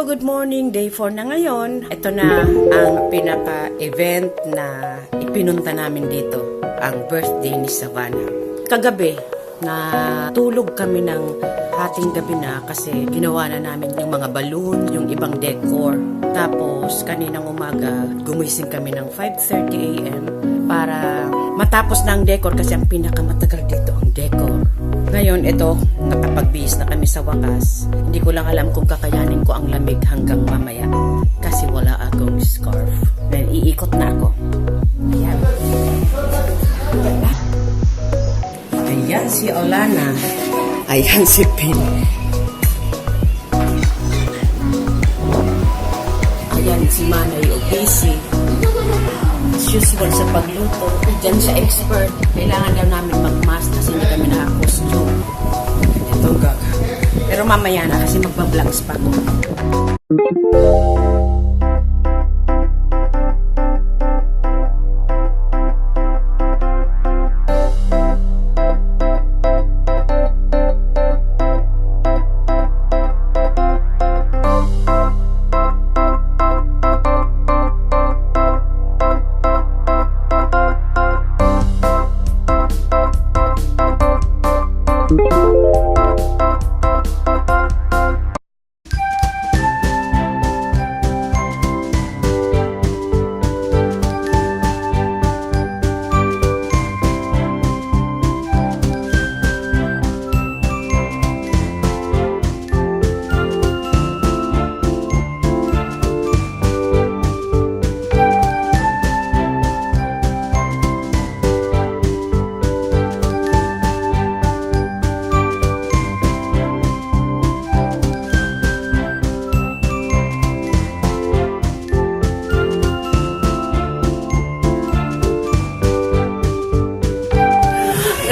Hello, good morning. Day 4 na ngayon. Ito na ang pinaka-event na ipinunta namin dito. Ang birthday ni Savannah. Kagabi, na tulog kami ng hating gabi na kasi ginawa na namin yung mga balloon, yung ibang decor. Tapos, kaninang umaga, gumising kami ng 5:30 a.m. para matapos na ang decor kasi ang pinakamatagal dito ang decor. Ngayon, ito, nakapagbihis na kami sa wakas. Hindi ko lang alam kung kakayanin ko ang lamig hanggang mamaya kasi wala akong scarf. Then, iikot na ako. Ayan. Ayan si Olana. Ayan si Pin. Ayan si Manay Obisi. As usual sa pagluto. Diyan siya expert. Kailangan daw namin mag-mask kasi hindi kami naka-costume. Ito gaga. Pero mamaya na kasi magpa-vlogs pa ako.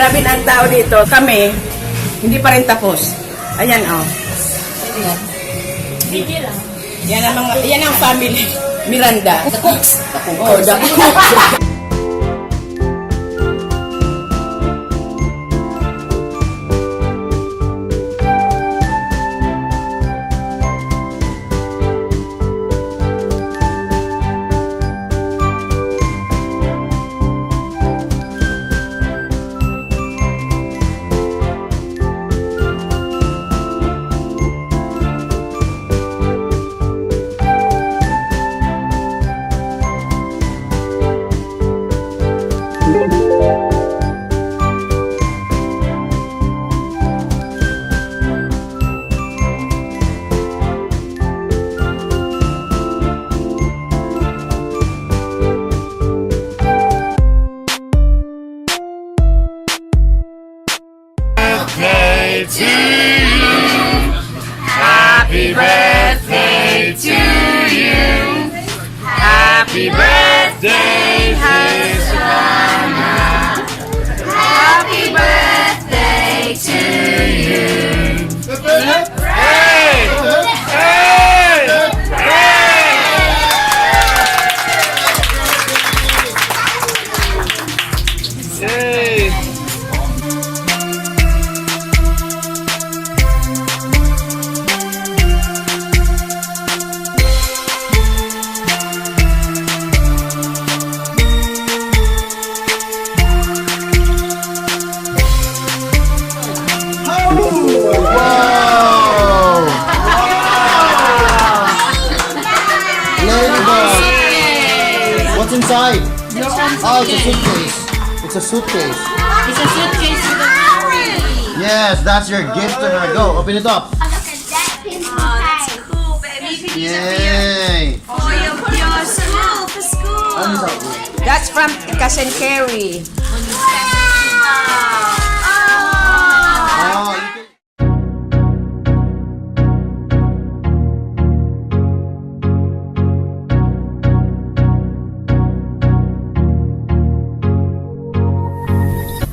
Grabe na ang tao dito. Kami, hindi pa rin tapos. Ayan, oh. Yan ang family. Miranda. The cooks. Oh, the cooks. To you. Happy birthday to you. Happy birthday, Savannah. Happy birthday to you. Hey! Hey! Hey! Hey! What's inside? Oh, it's a suitcase. It's a suitcase. It's a suitcase with a jewelry. Yes, that's your gift to her. Go, open it up. Oh, look at that pin. Oh, that's cool, baby. Yay! For your school, for school. Ano sa That's from Cousin Carrie. Oh,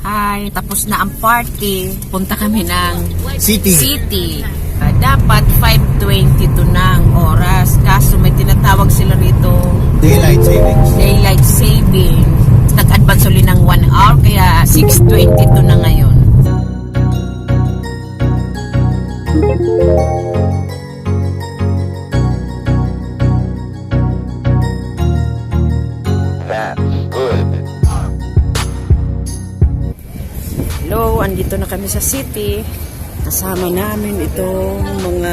Hi, tapos na ang party. Punta kami ng City. Dapat 5:22 na ang oras. Kaso may tinatawag sila rito Daylight savings. daylight saving. Nag-advance ulit ng 1 hour kaya 6:22 na ngayon. that. Good. Hello, andito na kami sa city. Kasama namin itong mga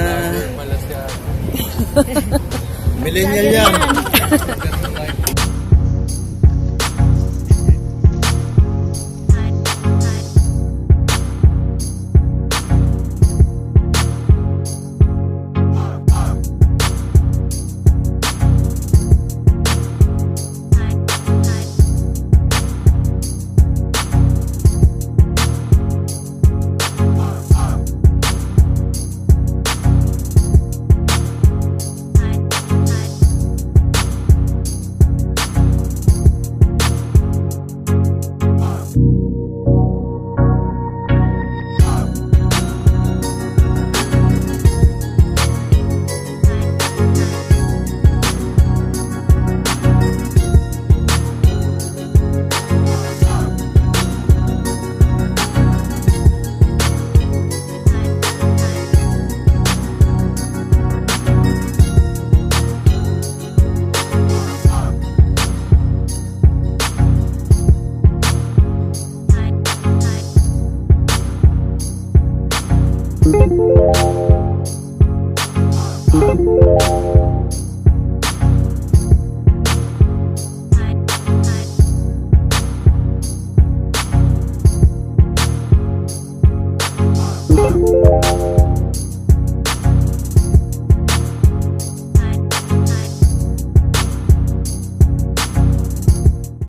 Millennial yan.